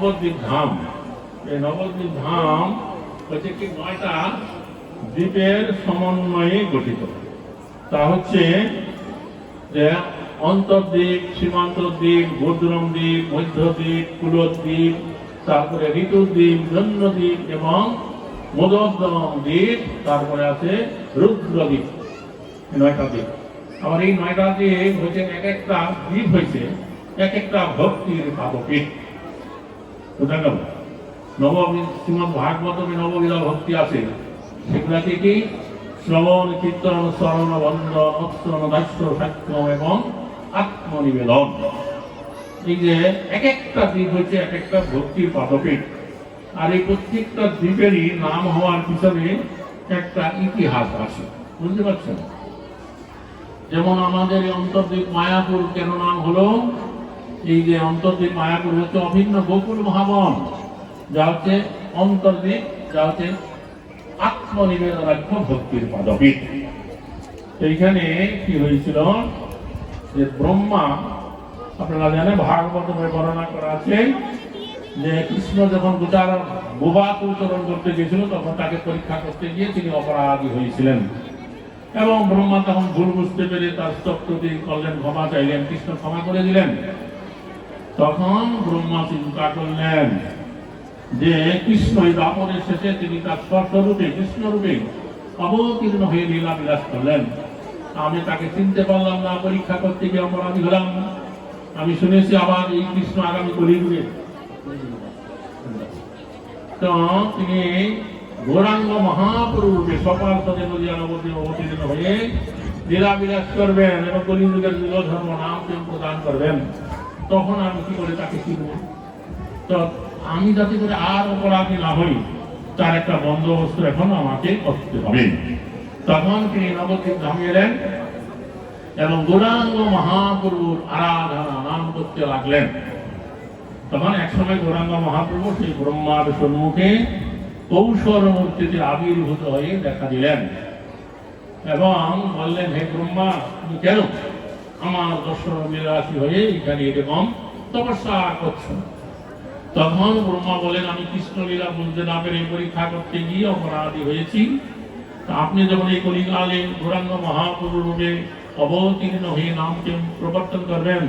নবদ্বীপ ধাম, এই নবদ্বীপ ধাম হচ্ছে কি 9টা দ্বীপের সমন্বয়ে গঠিত। তা হচ্ছে যে অন্তর্দ্বীপ, সীমান্ত দ্বীপ, ভদ্রম দ্বীপ, মধ্যদ্বীপ, কুলদ্বীপ, তারপরে ঋতুদ্বীপ, জন্মদ্বীপ এবং মদোদ্যম দ্বীপ, তারপরে আছে রুদ্রদ্বীপ। 9টা দ্বীপ। আমার এই 9টা দ্বীপ হচ্ছে এক একটা দ্বীপ হয়েছে এক একটা ভক্তির পাদপীঠ। বোঝা গেল? শ্রীমদ ভাগবতমে নববিধা ভক্তি আছে, সেগুলাকে কি শ্রবণ, কীর্তন, স্মরণ, বন্দন, অস্ত্রণ, দাস্য, সাক্ষ্যম এবং আত্মনিবেদন। এই যে এক একটা দ্বীপ হচ্ছে এক একটা ভক্তির পাদপীঠ। আর এই প্রত্যেকটা দ্বীপেরই নাম হওয়ার পিছনে একটা ইতিহাস আছে, বুঝতে পারছেন? যেমন আমাদের এই অন্তর্দ্বীপ মায়াপুর কেন নাম হলো? এই যে অন্তর্দ্বীপ মায়াপুর হচ্ছে অভিন্ন গোকুল মহাবন, যা হচ্ছে অন্তর্দ্বীপ, যা হচ্ছে আত্মনিবেদনাখ্য ভক্তির পাদপীঠ। এইখানে কি হয়েছিল যে ব্রহ্মা, আপনারা জানেন ভাগবতমে বর্ণনা করা আছে যে কৃষ্ণ যখন গোটার গোবাক উত্তরণ করতে গিয়েছিল তখন তাকে পরীক্ষা করতে গিয়ে তিনি অপরাধী হয়েছিলেন এবং ব্রহ্মা তখন ভুল বুঝতে পেরে তার স্তবস্তুতি করলেন, ক্ষমা চাইলেন, কৃষ্ণ ক্ষমা করে দিলেন। তখন ব্রহ্মা চিন্তা করলেন যে কৃষ্ণ এই দাপরের শেষে তিনি তার স্বস্বরূপে কৃষ্ণরূপে অবতীর্ণ হয়ে লীলা বিলাস করলেন। আমি তাকে চিনতে পারলাম না, পরীক্ষা করতে গিয়ে অপরাধী হলাম। আমি শুনেছি আবার এই কৃষ্ণ আগামী কলিযুগে, তো তিনি গৌরাঙ্গ মহাপ্রভুরূপে সকাল সদে নদিয়া নবদ্বীপ অবতীর্ণ হয়ে লীলা বিলাস করবেন এবং কলিযুগের ধর্ম নাম প্রদান করবেন। তখন আমি কি করে তাকে চিনব? তো আমি যাতে করে আর অপরাধী না হই তার একটা বন্দোবস্ত এখন আমাকে করতে হবে। তখন তিনি নবদ্বীপ ধামে এলেন এবং গৌরাঙ্গ মহাপ্রভুর আরাধনা নাম করতে লাগলেন। তখন একসময় গৌরাঙ্গ মহাপ্রভু সেই ব্রহ্মার সম্মুখে কৌশল মূর্তিতে আবির্ভূত হয়ে দেখা দিলেন এবং বললেন, হে ব্রহ্মা, তুমি কেন আমার দর্শন বিলাসী হয়ে এখানে এরকম তপস্যা করছো? তখন ব্রহ্মা বলেন, আমি কৃষ্ণলীলা বুঝতে না পেরে পরীক্ষা করতে গিয়ে অপরাধী হয়েছি। আপনি যখন এই কলিকালে গৌরাঙ্গ মহাপ্রভু রূপে অবতীর্ণ হয়ে নামকে প্রবর্তন করবেন,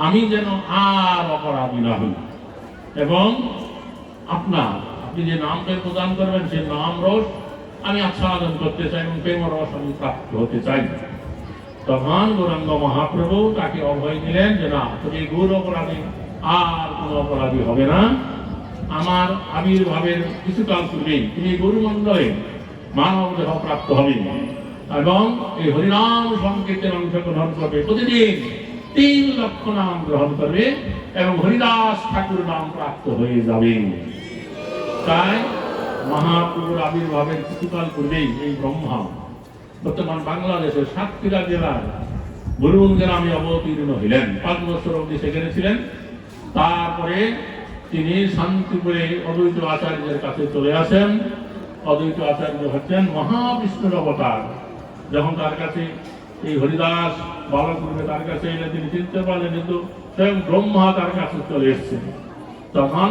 আমি যেন আর অপরাধী না হই এবং আপনি যে নামকে প্রদান করবেন সেই নাম রস আমি আস্বাদন করতে চাই এবং প্রেম রস আমি প্রাপ্ত হতে চাই। তখন গৌরাঙ্গ মহাপ্রভু তাকে অভয় দিলেন যে না, তুমি গৌর অপরাধী আর কোনো অপরাধী হবে না। আমার আবির্ভাবের কিছুকাল পূর্বেই তুমি গুরুমণ্ডলে মানব দেহ প্রাপ্ত হবে এবং এই হরিনাম সংকীর্তনে অংশগ্রহণ করবে। প্রতিদিন 3 লক্ষ নাম গ্রহণ করবে এবং হরিদাস ঠাকুর নাম প্রাপ্ত হয়ে যাবে। তাই মহাপ্রভুর আবির্ভাবের কিছুকাল পূর্বেই এই ব্রহ্মা বর্তমান বাংলাদেশের সাতক্ষীরা জেলার বুরুন গ্রামে অবতীর্ণ হইলেন। 5 বছর অবধি সেখানে ছিলেন। তারপরে তিনি শান্তিপুরে অদ্বৈত আচার্যের কাছে চলে আসেন। অদ্বৈত আচার্য হচ্ছেন মহাবিষ্ণুর অবতার। যখন তার কাছে এই হরিদাস বালক রূপে তার কাছে এলে তিনি চিনতে পারলেন, কিন্তু স্বয়ং ব্রহ্মা তার কাছে চলে এসেছেন। তখন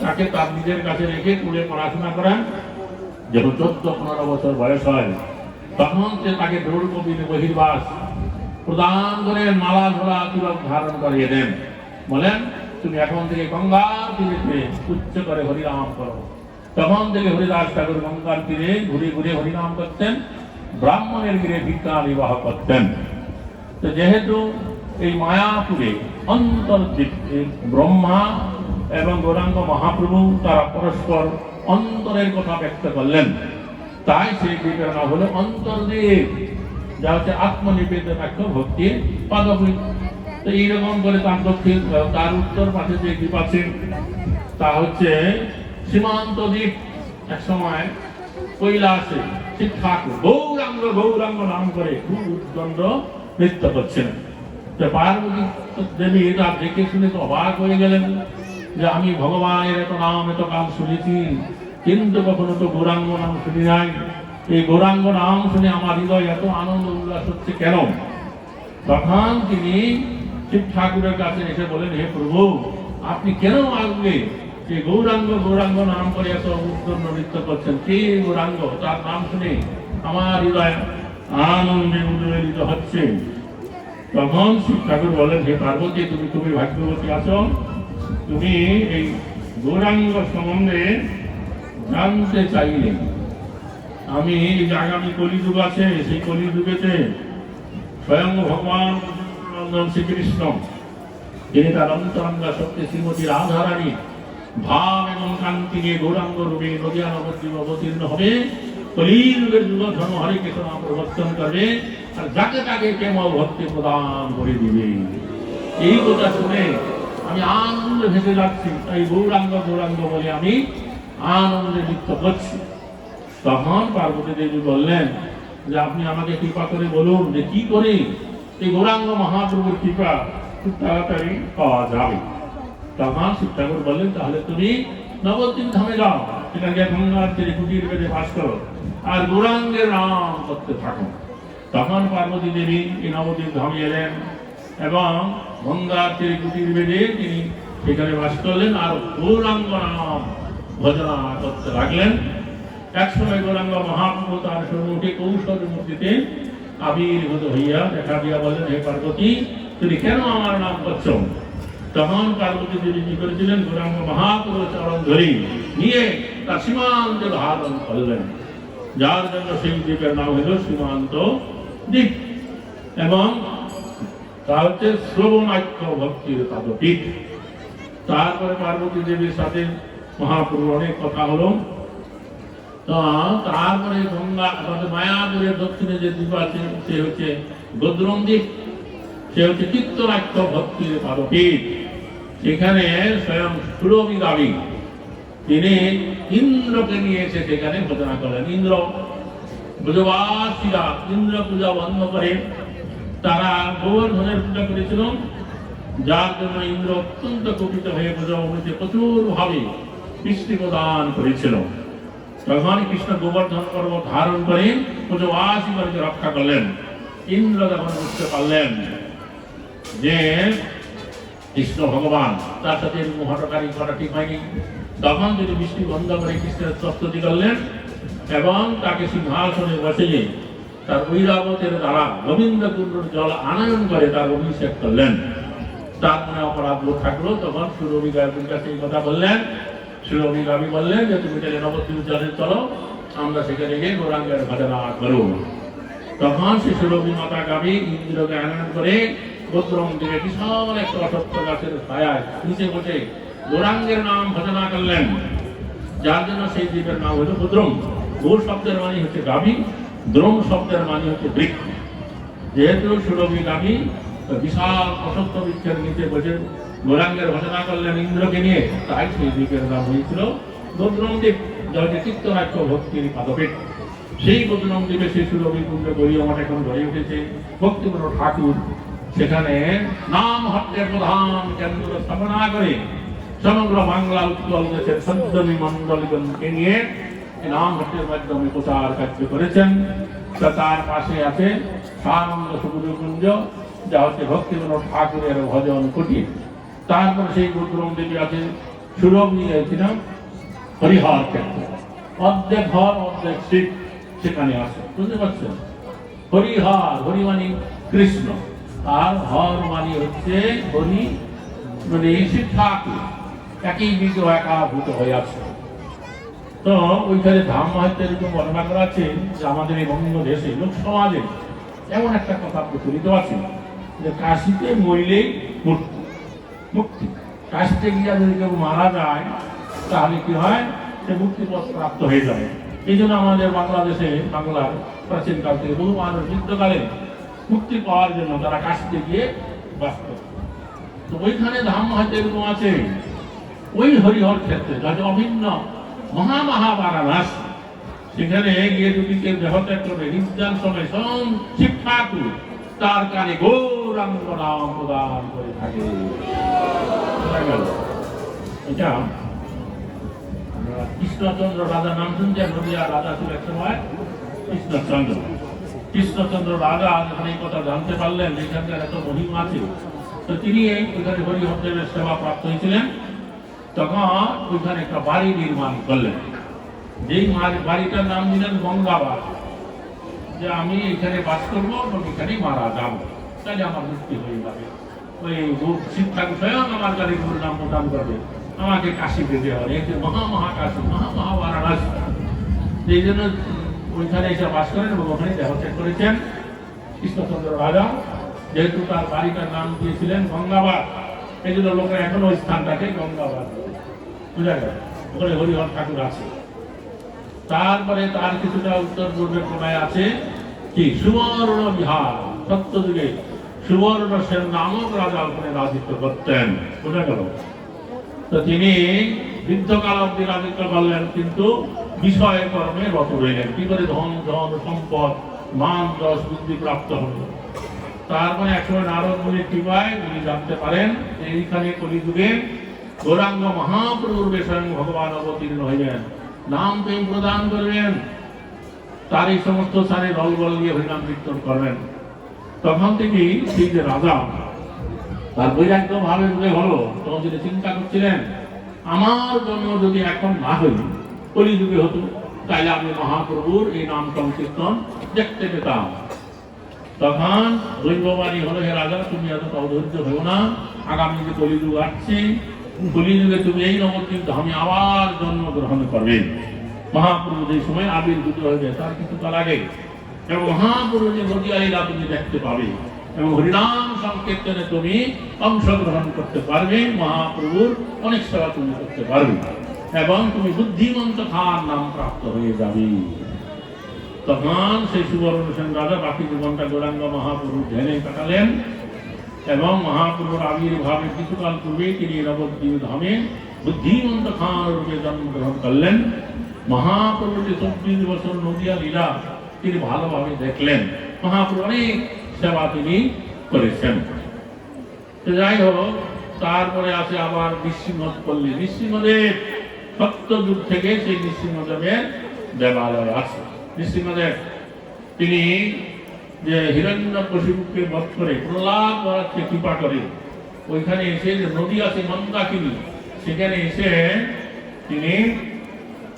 তাকে তার নিজের কাছে রেখে কুলে পড়াশোনা করেন। যখন 14-15 বছর বয়স হয় তখন সে তাকে দ্রৌপদীর বহির্বাস প্রদান করেন, মালা ধরা তিলক ধারণ করিয়ে দেন। বলেন, তুমি এখন থেকে গঙ্গার তীরে উচ্চ করে হরিনাম করো। তখন থেকে হরিদাস ঠাকুর গঙ্গার তীরে ঘুরে ঘুরে হরিনাম করতেন, ব্রাহ্মণের গৃহে ভিক্ষা নির্বাহ করতেন। তো যেহেতু এই মায়াপুরে অন্তর্দ্বীপ ব্রহ্মা এবং গৌরাঙ্গ মহাপ্রভু তারা পরস্পর অন্তরের কথা ব্যক্ত করলেন, তাই সেই দ্বীপের নাম হলো অন্তর্দ্বীপ, যা হচ্ছে আত্মনিবেদন একটা ভক্তির পাদপীঠ। তো এইরকম করে তার দক্ষিণ তার উত্তর পাশে যে দ্বীপ আছে তা হচ্ছে সীমান্ত দ্বীপ। এক সময় কৈলাসে শিব ঠাকুর গৌরাঙ্গ গৌরাঙ্গ নাম করে খুব উদ্দণ্ড নৃত্য করছিলেন। তো পার্বতী দেবী এটা দেখে শুনে তো অবাক হয়ে গেলেন যে আমি ভগবানের এত নাম এত কাল শুনেছি, কিন্তু কখনো তো গৌরাঙ্গ নাম শুনি নাই। এই গৌরাঙ্গ নাম শুনে আমার হৃদয় এত আনন্দ উল্লাস হচ্ছে কেন? তখন তিনি শিব ঠাকুরের কাছে এসে বলেন, হে প্রভু, আপনি কেন আজকে যে গৌরাঙ্গ গৌরাঙ্গ নাম করে এত উদ্দণ্ড নৃত্য করছেন? কে গৌরাঙ্গ? তার নাম শুনে আমার হৃদয় আনন্দে উদ্বেলিত হচ্ছে। তখন শিব ঠাকুর বলেন, হে পার্বতী, তুমি খুবই ভাগ্যবতী আছো। তুমি এই গৌরাঙ্গ সম্বন্ধে জানতে চাইলে আমি এই যে আগামী কলিযুগ আছে, সেই কলিযুগেতে স্বয়ং ভগবান শ্রীকৃষ্ণ, তিনি তার অন্তরঙ্গা শক্তি শ্রীমতী রাধারানী ভাব এবং কান্তি নিয়ে গৌরাঙ্গ রূপে নদিয়া নবদ্বীপ অবতীর্ণ হবে, কলিযুগের যুগ ধর্ম হরে কৃষ্ণ নাম প্রবর্তন করবে, আর যাকে তাকে কেমন ভক্তি প্রদান করে দিবে। এই কথা শুনে আমি আনন্দে ভেসে যাচ্ছি, তাই গৌরাঙ্গ গৌরাঙ্গ বলে আমি আনন্দে নৃত্য করছি। তখন পার্বতী দেবী বললেন যে আপনি আমাকে কৃপা করে বলুন যে কি করে এই গৌরাঙ্গ মহাপ্রভুর কৃপা খুব তাড়াতাড়ি পাওয়া যাবে। তখন শিব ঠাকুর বললেন, তাহলে তুমি নবদ্বীপ ধামে যাও, সেখানে গঙ্গার তীরে কুটির বেঁধে বাস করো আর গৌরাঙ্গের নাম করতে থাকো। তখন পার্বতী দেবী এই নবদ্বীপ ধামে এলেন এবং গঙ্গার তীরে কুটির বেঁধে তিনি সেখানে বাস করলেন আর গৌরাঙ্গ নাম ভজনা করতে লাগলেন। একসময় গৌরাঙ্গ মহাপ্রভু তার সম্মুখে কৌশল মূর্তিতে আবির্ভূত হইয়া দেখা দিয়া বলেন, হে পার্বতী, তুমি কেন আমার নাম করছো? তখন পার্বতী দেবী কি করেছিলেন? গৌরাঙ্গ মহাপ্রভু চরণ ধরি নিয়ে তার সীমান্ত ধারণ করলেন, যার জন্য সেই দ্বীপের নাম হল সীমান্ত দ্বীপ, এবং তা হচ্ছে শ্রবণাখ্য ভক্তির পাদপীঠ। তারপরে পার্বতী দেবীর সাথে মহাপ্রভুর অনেক কথা হলো। তারপরে গঙ্গা মায়াপুরের দক্ষিণে যে দ্বীপ আছে সে হচ্ছে গদ্রম দ্বীপ, সে হচ্ছে চিত্তনাখ্য ভক্তির পাদপীঠ। সেখানে স্বয়ং সুরভি গাবী তিনি ইন্দ্রকে নিয়ে এসে সেখানে ভজনা করেন। ইন্দ্র ব্রজবাসীরা ইন্দ্র পূজা বন্ধ করে তারা গোবর্ধনের পূজা করেছিল, যার জন্য ইন্দ্র অত্যন্ত কুপিত হয়ে ব্রজভূমিতে প্রচুর ভাবে বৃষ্টি প্রদান করেছিল। তখন কৃষ্ণ গোবর্ধন পর্বত ধারণ করে ব্রজবাসীগণকে রক্ষা করলেন। ইন্দ্র যখন বুঝতে পারলেন যে কৃষ্ণ ভগবান, তার সাথে হটকারী করা ঠিক হয়নি, তখন তিনি বৃষ্টি বন্ধ করে কৃষ্ণের প্রস্তুতি করলেন এবং তাকে সিংহাসনে বসিয়ে তার ঐরাবতের দ্বারা গোবিন্দ কুণ্ডর জল আনয়ন করে তার অভিষেক করলেন। তার মনে অপরাধ বোধ থাকলো। তখন সুরভি গাভীর কাছে এই কথা বললেন। সুরভি গাভী বললেন যে তুমি তাহলে নবদ্বীপ জলে চলো, আমরা সেখানে গিয়ে গৌরাঙ্গের ভজনা করো। তখন সে সুরভি মাতা গাভী ইন্দ্রকে আনয়ন করে গদ্রম দিকে বিশাল একটা অসত্য গাছের ছায়ায় নিচে বসে গৌরাঙ্গের নাম ভজনা করলেন, যার জন্য সেই দ্বীপের নাম হলো গদ্রম। গৌর শব্দের মানে হচ্ছে গাভী, দ্রোম শব্দের মানে হচ্ছে বৃক্ষ। যেহেতু সুরভি গাভী বিশাল অসত্য বৃক্ষের নিচে বসে গৌরাঙ্গের ভজনা করলেন ইন্দ্রকে নিয়ে, তাই সেই দ্বীপের নাম হয়েছিল গদ্রম দ্বীপ, যা হচ্ছে চিত্তনাখ্য ভক্তির পাদপীঠ। সেই গদ্রম দ্বীপে সেই সুরভি কুণ্ড গড়িয়ে মঠ এখন গড়ে উঠেছে। ভক্তিপূর্ণ ঠাকুর সেখানে নাম হত্যের প্রধান কেন্দ্র স্থাপনা করে সমগ্র বাংলা উৎকল দেশের সজ্জনী মন্ডলগণকে নিয়ে নাম হত্যের মাধ্যমে প্রচার কার্য করেছেন। তার পাশে আছে সানন্দ সুকুঞ্জ, যা হচ্ছে ভক্তিপূর্ণ ঠাকুরের ভজন কুটির। তারপরে সেই গদ্রম দেবী আছে সুরভি ছিলাম হরিহর ক্ষেত্র, অর্ধেক হর অর্ধেক শিব সেখানে আছে, বুঝতে পারছেন? হরিহর, হরি মানে কৃষ্ণ, আর হর মানে হচ্ছে হরি মানে শিব ঠাকুর, একই বিগ্রহ একাভূত হয়ে আছে। তো ওইখানে ধাম মাহাত্ম্য এরকম বর্ণনা করা আছে যে আমাদের এই বঙ্গ দেশে লোক সমাজে এমন একটা কথা প্রচলিত আছে যে কাশিতে মরলেই মুক্তি। কাশিতে গিয়া যদি কেউ মারা যায় তাহলে কি হয়, সে মুক্তিপথ প্রাপ্ত হয়ে যায়। এই জন্য আমাদের বাংলাদেশে, বাংলার প্রাচীনকাল থেকে বহু মানুষ যুদ্ধকালে মুক্তি পাওয়ার জন্য তারা কাশিতে গিয়ে বাস করে। তো ওইখানে ধাম হয়তো এরকম আছে, ওই হরিহর ক্ষেত্রে যাতে অভিন্ন মহাবারাণসী, সেখানে গিয়ে যদি কেউ দেহত্যাগ করবে নির্যান সময় স্বয়ং শিব ঠাকুর তার কানে গৌরাঙ্গ নাম প্রদান করে থাকে। এটা কৃষ্ণচন্দ্র রাজা নাম শুনছেন? নদিয়া রাজা ছিল এক সময় কৃষ্ণচন্দ্র। কৃষ্ণচন্দ্র রাজা যখন এই কথা জানতে পারলেন এখানকার এত মহিমা আছে, তো তিনি এখানে হরিহরদেবের সেবা প্রাপ্ত হয়েছিলেন। তখন ওইখানে একটা বাড়ি নির্মাণ করলেন, যেই বাড়িটার নাম দিলেন গঙ্গাবাস, যে আমি এখানে বাস করবো এবং এখানেই মারা যাবো, তাহলে আমার মুক্তি হয়ে যাবে। ওই শিক্ষাকে স্বয়ং আমার কাছে গুরু নাম প্রদান করবে, আমাকে কাশি যেতে হবে, এতে মহাকাশী মহাবারাণসী। এই জন্য ওইখানে এসে বাস করেন এবং ওখানে দেহত্যাগ করেছেন কৃষ্ণচন্দ্র রাজা। যেহেতু তার বাড়িটার নাম দিয়েছিলেন গঙ্গাবাস, এই জন্য লোকেরা এখনো ওই স্থানটাকে গঙ্গাবাস বুঝা গেল। ওখানে হরিহর ঠাকুর আছে। তারপরে তার কিছুটা উত্তর পূর্বের কোনায় আছে কি সুবর্ণ বিহার, সত্যযুগে সুবর্ণ সেন নামক রাজা ওখানে রাজত্ব করতেন, বুঝা গেল। তো তিনি বৃদ্ধকাল অব্দি রাজত্ব করলেন, কিন্তু বিষয় কর্মে রত রইলেন। কি করে ধন সম্পদ মান যশ বুদ্ধি প্রাপ্ত হল। তারপরে একসময় নারদ মুনির কৃপায় উনি জানতে পারেন যে এইখানে কলিযুগে গৌরাঙ্গ মহাপ্রভুর স্বয়ং ভগবান অবতীর্ণ হইলেন, নাম প্রেম প্রদান করবেন, তার এই সমস্ত স্থানে দলবল দিয়ে হরিনাম কীর্তন করবেন। তখন থেকে সেই যে রাজা তার বৈরাগ্য ভাবে উদয় হলো, তখন তিনি চিন্তা করছিলেন আমার জন্য যদি এখন না হই কলিযুগে হতো, তাইলে আমি মহাপ্রভুর এই নাম সংকীর্তন দেখতে পেতাম। তখন দৈববাণী হলো, হে রাজা তুমি এত অধৈর্য হও না, আগামী যে কলিযুগ আসছে, কলিযুগে তুমি এই নবদ্বীপ ধামে আবার জন্ম গ্রহণ করবে। মহাপ্রভু যে সময় আবির্ভূত হয়ে তার কিছুকাল আগে, এবং মহাপ্রভু যে নদিয়া লীলা তুমি দেখতে পাবে এবং হরিনাম সংকীর্তনে তুমি অংশগ্রহণ করতে পারবে, মহাপ্রভুর অনেক সেবা তুমি করতে পারবে এবং তুমি বুদ্ধিমন্ত খান নাম প্রাপ্ত হয়ে যাবে। তখন সেই সুবর্ণ সেন রাজা বাকি জীবনটা গৌরাঙ্গ মহাপ্রভুর ধ্যানে কাটালেন এবং মহাপ্রভুর আবির্ভাবের কিছুকাল পূর্বে তিনি নবদ্বীপ ধামে বুদ্ধিমন্ত খান রূপে জন্মগ্রহণ করলেন। মহাপ্রভু যে 24 বছর নদিয়া লীলা তিনি ভালোভাবে দেখলেন, মহাপ্রভু অনেক সেবা তিনি করেছেন। তো যাই হোক, তারপরে আছে আবার নৃসিংহ পল্লী। নৃসিংহদেব সত্যযুগ থেকে সেই নৃসিংহদেবের দেবালয় আছে। নৃসিংহদেব তিনি যে হিরণ্যকশিপুকে বধ করে প্রহ্লাদ মহারাজকে কৃপা করে, ওইখানে এসে যে নদী আছে মন্দাকিনী, সেখানে এসে তিনি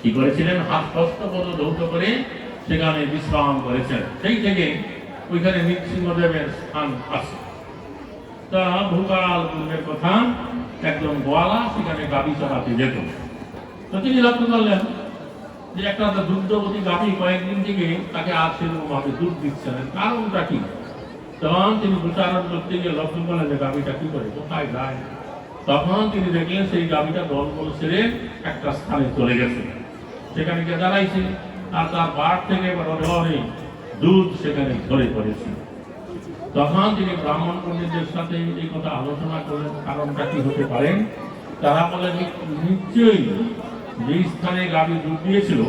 কি করেছিলেন, হস্তপদ ধৌত করে সেখানে বিশ্রাম করেছেন। সেই থেকে ওইখানে নৃসিংহদেবের স্থান আছে। তা ভূকাল পূর্বের কথা, একদম গোয়ালা সেখানে গাভী চড়াতে যেত। তো তিনি লক্ষ্য করলেন যে একটা দুগ্ধবতী গাভী কয়েকদিন থেকে তাকে আর সেরকম ভাবে দুধ দিচ্ছে না, কারণটা কি? তখন তিনি বিচারণ করতে গিয়ে লক্ষ্য করলেন যে গাভীটা কি করে, কোথায় যায়। তখন তিনি দেখলেন সেই গাভীটা দলবল ছেড়ে একটা স্থানে চলে গেছে, সেখানে গিয়ে দাঁড়াইছে আর তার বাট থেকে অনেক দুধ সেখানে ঝরে পড়েছে। তখন তিনি ব্রাহ্মণ পণ্ডিতদের সাথে এই কথা আলোচনা করলেন, কারণটা কি হতে পারেন। তারা বলেন নিশ্চয়ই যে স্থানে গাভী দুধ দিয়েছিল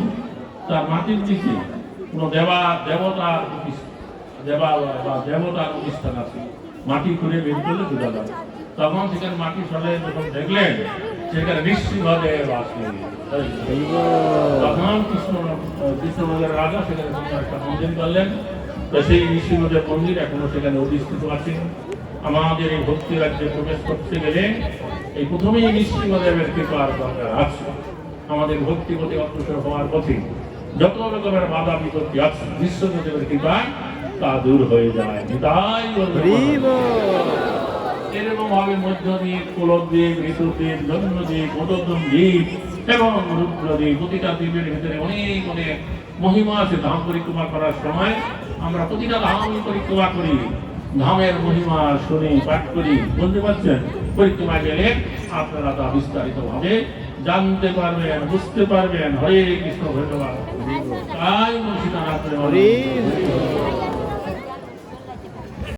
তার মাটির নিচে কোনো দেবতার প্রতিষ্ঠান আছে, মাটি করে বের করলে বোঝা যাবে। তখন সেখানে মাটি সরে যখন দেখলেন সেখানে নৃসিংহদেব আছে। তখন কৃষ্ণনগরের রাজা সেখানে একটা মন্দির করলেন। সেই নৃসিংহদেব মন্দির এখনো সেখানে অধিষ্ঠিত আছে। আমাদের এই ভক্তি রাজ্যে প্রবেশ করতে গেলে এই প্রথমেই নৃসিংহদেবের কৃপার দরকার আছে। আমাদের ভক্তি পথে অগ্রসর হওয়ার পথে যত রকমের বাধা বিপত্তি আছে, নৃসিংহদেবের কৃপায় তা দূর হয়ে যায়। এরকম ভাবে মধ্যদ্বীপ, কুলদ্বীপ, ঋতুদ্বীপ, জন্মদ্বীপ, মধুদ্যম দ্বীপ এবং রুদ্রদ্বীপ, প্রতিটা দ্বীপের ভিতরে অনেক অনেক মহিমা আছে। ধাম পরিক্রমা করার সময় আমরা প্রতিটা ধাম পরিক্রমা করি, ধামের মহিমা শুনি, পাঠ করি, বলতে পারছেন। পরিক্রমা গেলে আপনারা তা বিস্তারিত ভাবে জানতে পারবেন, বুঝতে পারবেন। হরে কৃষ্ণ, ধন্যবাদ। তাই মুর্শিদাবাদ